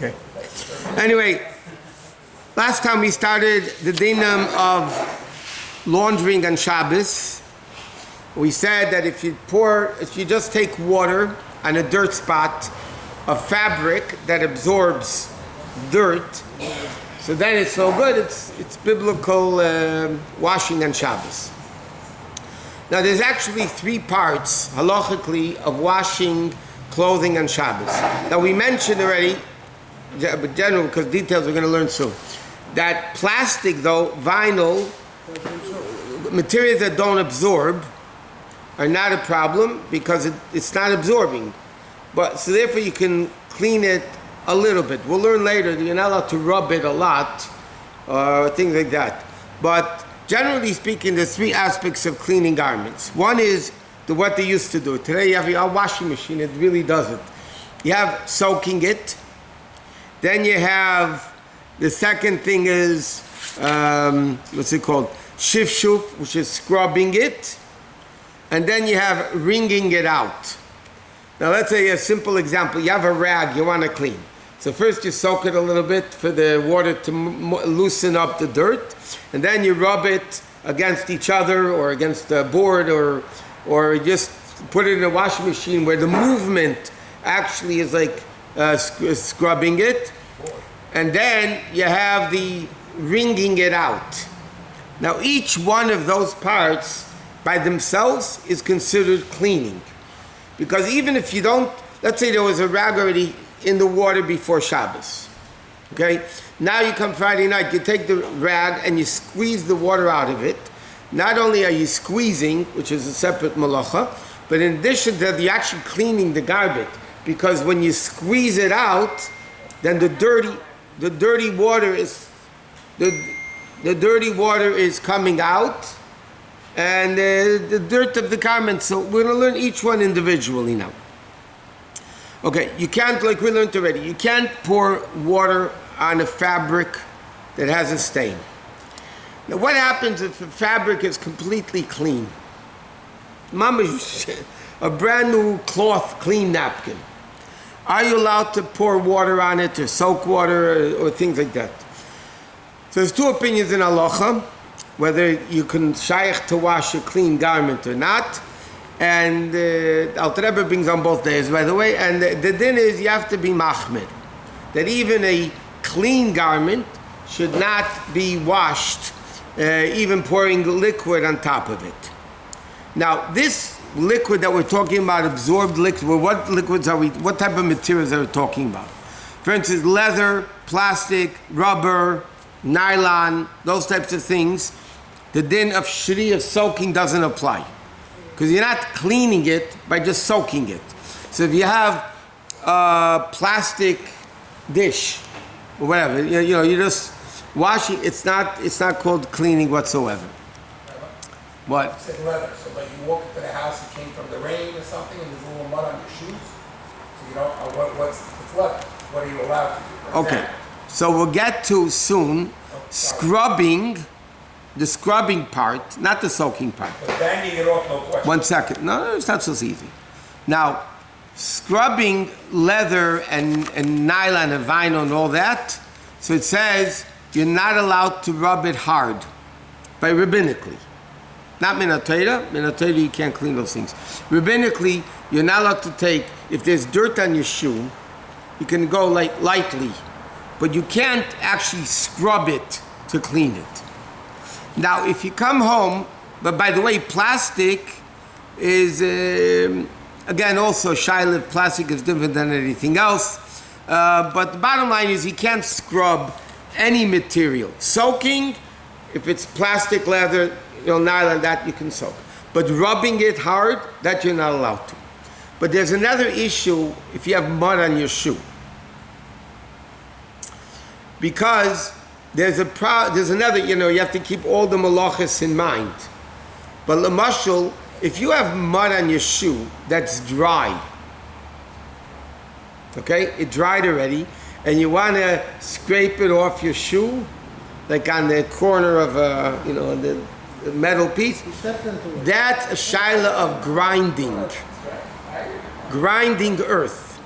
Okay. Anyway, last time we started the dinam of laundering on Shabbos. We said that if you just take water on a dirt spot of fabric that absorbs dirt, so then it's so good, it's biblical washing on Shabbos. Now there's actually three parts, halachically, of washing clothing on Shabbos. Now we mentioned already, but general, because details we're going to learn soon, that plastic though, vinyl, materials that don't absorb are not a problem because it's not absorbing. But so therefore you can clean it a little bit. We'll learn later that you're not allowed to rub it a lot or things like that. But generally speaking, there's three aspects of cleaning garments. One is what they used to do. Today you have a washing machine, it really does it. You have soaking it. Then you have, the second thing is, what's it called? Shifshuf, which is scrubbing it. And then you have wringing it out. Now let's say a simple example. You have a rag you want to clean. So first you soak it a little bit for the water to loosen up the dirt. And then you rub it against each other or against the board or just put it in a washing machine where the movement actually is like scrubbing it. And then you have the wringing it out. Now each one of those parts by themselves is considered cleaning. Because even if you don't, let's say there was a rag already in the water before Shabbos. Okay? Now you come Friday night, you take the rag and you squeeze the water out of it. Not only are you squeezing, which is a separate malacha, but in addition to that, you're actually cleaning the garbage. Because when you squeeze it out, then the dirty water is coming out, and the dirt of the garment. So we're going to learn each one individually now. Okay, you can't, like we learned already, you can't pour water on a fabric that has a stain. Now what happens if the fabric is completely clean? Mama's a brand new cloth, clean napkin. Are you allowed to pour water on it or soak water or things like that? So there's two opinions in halacha, whether you can shaykh to wash a clean garment or not. And Alter Rebbe brings on both days, by the way. And the din is you have to be machmir, that even a clean garment should not be washed, even pouring liquid on top of it. Now this liquid that we're talking about, absorbed liquid, what liquids are we, what type of materials are we talking about? For instance, leather, plastic, rubber, nylon, those types of things. The din of shri, of soaking, doesn't apply. Because you're not cleaning it by just soaking it. So if you have a plastic dish, or whatever, you just wash it, it's not called cleaning whatsoever. What? You said leather, so but you walk into the house, it came from the rain or something, and there's a little mud on your shoes. So what's the flood? What are you allowed to do? Okay, so we'll get to soon scrubbing, the scrubbing part, not the soaking part. But banging it off, no question. 1 second. No, it's not so easy. Now, scrubbing leather and nylon and vinyl and all that, so it says you're not allowed to rub it hard, by rabbinically. Not minatayra. Minatayra, you can't clean those things. Rabbinically, you're not allowed to take, if there's dirt on your shoe, you can go lightly, but you can't actually scrub it to clean it. Now, if you come home, but by the way, plastic is, again, also shaylev, plastic is different than anything else, but the bottom line is you can't scrub any material. Soaking, if it's plastic, leather, nylon, that you can soak. But rubbing it hard, that you're not allowed to. But there's another issue if you have mud on your shoe. Because there's another, you have to keep all the malachas in mind. But l'mashal, if you have mud on your shoe that's dry, okay, it dried already, and you want to scrape it off your shoe, like on the corner of the metal piece, that's a shaila of grinding earth.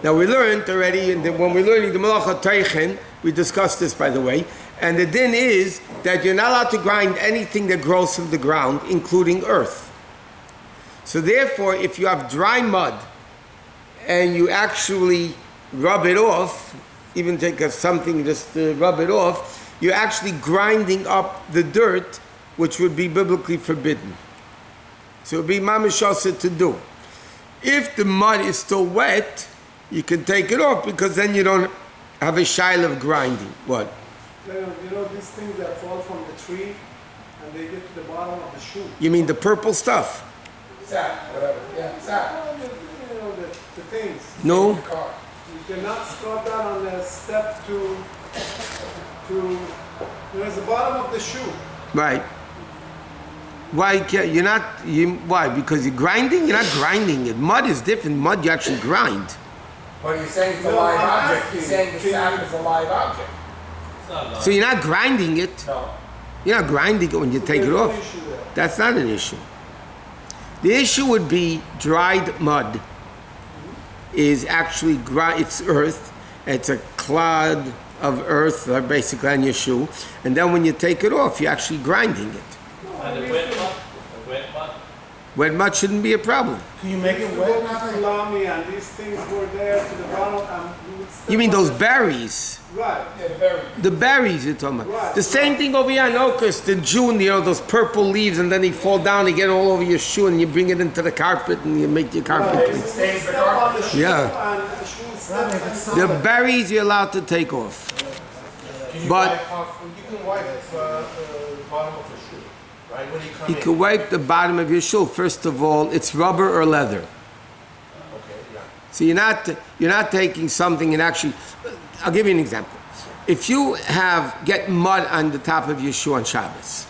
Now we learned already, when we're learning the Malacha Teichen, we discussed this by the way, and the din is that you're not allowed to grind anything that grows from the ground, including earth. So therefore, if you have dry mud and you actually rub it off, even take something just to rub it off, you're actually grinding up the dirt, which would be biblically forbidden. So it would be mamishasa to do. If the mud is still wet, you can take it off because then you don't have a shaila of grinding. What? You know these things that fall from the tree and they get to the bottom of the shoe. You mean the purple stuff? Sap, whatever. Yeah, sap. You know the things. No? You cannot scrub that on the step to there's the bottom of the shoe. Right. Why can't you're not? Why? Because you're grinding. You're not grinding it. Mud is different. Mud you actually grind. But you're saying it's a No, live I'm object. asking, You're saying the can sap you- is a live object. So you're not grinding it. No. You're not grinding it when you take it There's no off. issue there. That's not an issue. The issue would be dried mud is actually it's earth. It's a clod of earth, basically on your shoe. And then when you take it off, you're actually grinding it. And the wet mud? The wet mud? Wet mud shouldn't be a problem. Can you make it wet? Salami and these things were there to the bottom and you would step You mean on those the- berries? Right. Yeah, the berry. The berries you're talking about. Right. The same thing over here in August in June, those purple leaves, and then they fall down, they get all over your shoe, and you bring it into the carpet, and you make your carpet clean. Stains the Step on carpet. the shoe Yeah. and the shoe step. The berries you're allowed to take off. But You can wipe the bottom of the shoe, right? When you come you in. can wipe the bottom of your shoe. First of all, it's rubber or leather. Okay, yeah. So you're not taking something and actually, I'll give you an example. If you get mud on the top of your shoe on Shabbos,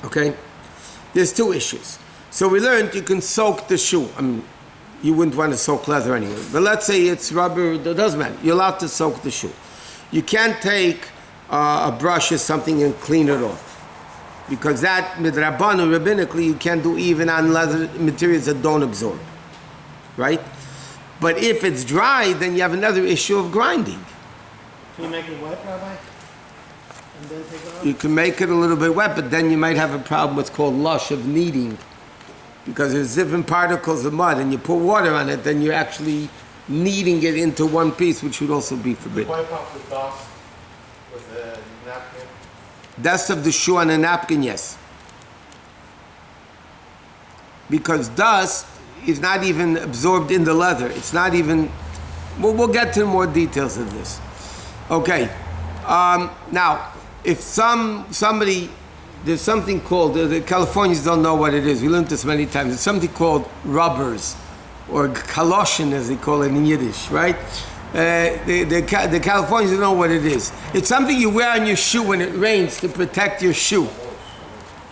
okay, there's two issues. So we learned you can soak the shoe. I mean, you wouldn't want to soak leather anyway, but let's say it's rubber, it doesn't matter. You're allowed to soak the shoe. You can't take a brush or something and clean it off. Because that, midrabanu, rabbinically, you can't do even on leather materials that don't absorb. Right? But if it's dry, then you have another issue of grinding. Can you make it wet, Rabbi? And then take it off? You can make it a little bit wet, but then you might have a problem what's called lush of kneading. Because there's different particles of mud, and you put water on it, then you're actually kneading it into one piece, which would also be forbidden. Wipe off the dust with the napkin. Dust of the shoe on a napkin, yes. Because dust is not even absorbed in the leather. It's not even... We'll get to more details of this. Okay. Now, if somebody... There's something called... The Californians don't know what it is. We learned this many times. There's something called rubbers, or kaloshin, as they call it in Yiddish, right? The Californians don't know what it is. It's something you wear on your shoe when it rains to protect your shoe.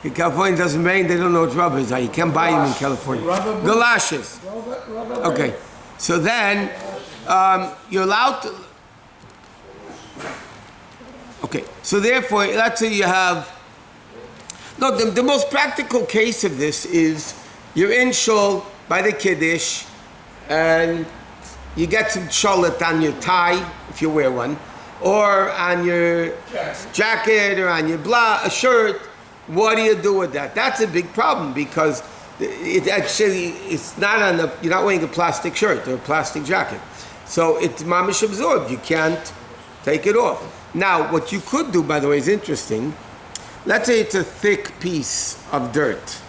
In California, it doesn't rain, they don't know what rubbers are. You can't buy them in California. Galoshes. Okay. So then, you're allowed to... Okay. So therefore, let's say you have... No, the most practical case of this is you're in shul by the Kiddush, and you get some cholet on your tie, if you wear one, or on your jacket, or on your a shirt. What do you do with that? That's a big problem because it's not you're not wearing a plastic shirt or a plastic jacket. So it's mamish absorbed. You can't take it off. Now, what you could do, by the way, is interesting. Let's say it's a thick piece of dirt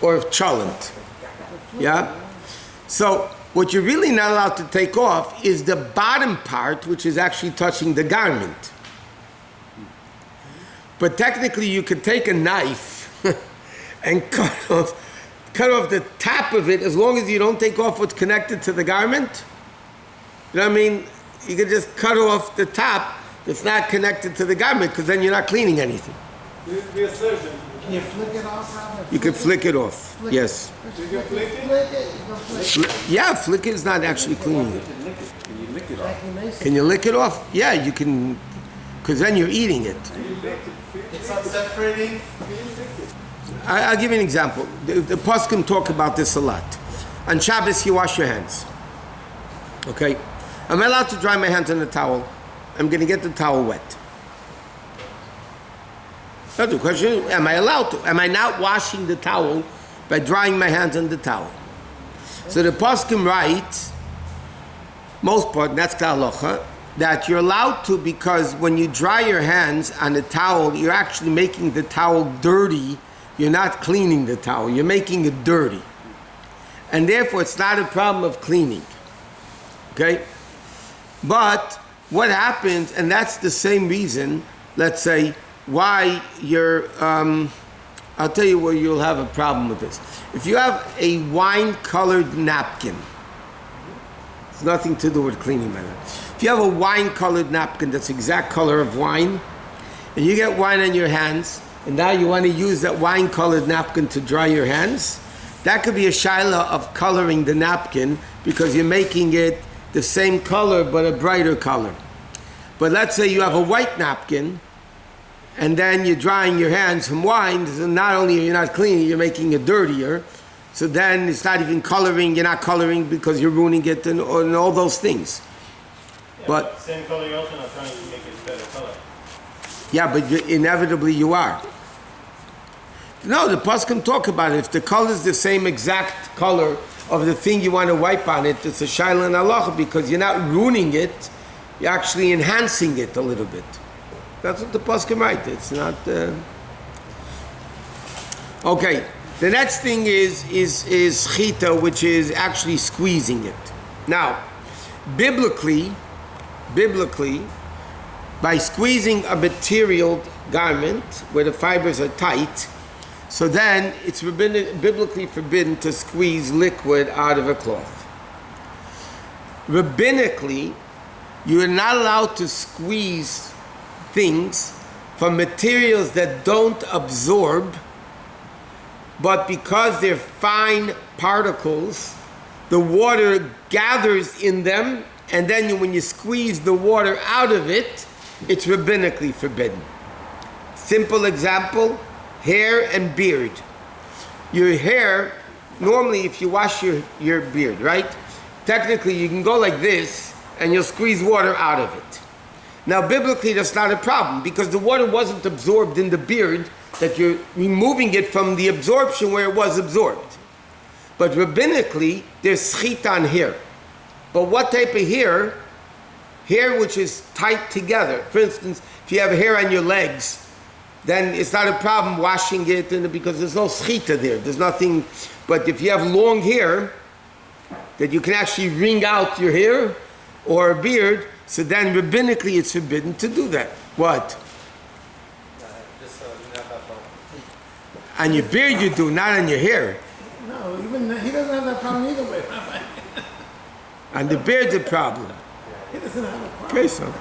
or of cholent. Yeah? So what you're really not allowed to take off is the bottom part, which is actually touching the garment. But technically you could take a knife and cut off the top of it, as long as you don't take off what's connected to the garment. You know what I mean? You could just cut off the top that's not connected to the garment, because then you're not cleaning anything. Be a surgeon. Can you flick it off, Rabbi? You can flick it off. Yes. Did you flick it? Flick it. You can flick it. Yeah, flick it is not actually cleaning it. Like you may say. Can you lick it off? Yeah, you can, because then you're eating it. It's not separating. I'll give you an example. The poskim talk about this a lot. On Shabbos, you wash your hands. Okay? Am I allowed to dry my hands on the towel? I'm going to get the towel wet. That's the question. Am I allowed to? Am I not washing the towel by drying my hands on the towel? So the poskim writes, most part, that's the halacha, that you're allowed to because when you dry your hands on the towel, you're actually making the towel dirty. You're not cleaning the towel. You're making it dirty. And therefore, it's not a problem of cleaning. Okay? But what happens, and that's the same reason, let's say, why you're, I'll tell you where you'll have a problem with this. If you have a wine-colored napkin, it's nothing to do with cleaning matter. If you have a wine-colored napkin that's the exact color of wine, and you get wine on your hands, and now you want to use that wine-colored napkin to dry your hands, that could be a shaila of coloring the napkin because you're making it the same color but a brighter color. But let's say you have a white napkin, and then you're drying your hands from wine, so not only are you not cleaning, you're making it dirtier. So then it's not even coloring, you're not coloring because you're ruining it and all those things. Yeah, But same color, you're also not trying to make it better color. yeah, but inevitably you are. No, the poskim talk about it. If the color is the same exact color of the thing you want to wipe on it, it's a shaila and halacha because you're not ruining it, you're actually enhancing it a little bit. That's what the poskim write. It's not. Okay. The next thing is chita, which is actually squeezing it. Now, biblically, by squeezing a material garment where the fibers are tight, so then it's biblically forbidden to squeeze liquid out of a cloth. Rabbinically, you are not allowed to squeeze things from materials that don't absorb, but because they're fine particles, the water gathers in them, and then when you squeeze the water out of it, it's rabbinically forbidden. Simple example, hair and beard. Your hair, normally if you wash your beard, right? Technically you can go like this and you'll squeeze water out of it. Now biblically that's not a problem because the water wasn't absorbed in the beard, that you're removing it from the absorption where it was absorbed. But rabbinically, there's schita on hair. But what type of hair? Hair which is tight together. For instance, if you have hair on your legs, then it's not a problem washing it because there's no schita there. There's nothing. But if you have long hair, that you can actually wring out your hair or a beard, so then rabbinically it's forbidden to do that. What? On your beard you do, not on your hair. No, even he doesn't have that problem either way. On the beard's a problem. He doesn't have a problem. Okay, so.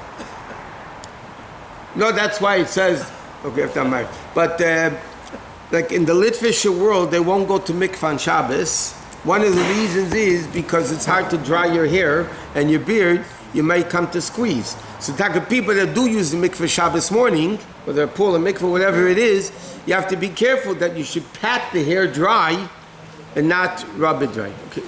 No, that's why it says, okay, if I'm right. But like in the Litvisher world, they won't go to mikvah on Shabbos. One of the reasons is because it's hard to dry your hair and your beard, you might come to squeeze. So type of people that do use the mikvah Shabbos morning, whether a pool or mikvah, whatever it is, you have to be careful that you should pat the hair dry and not rub it dry. Okay.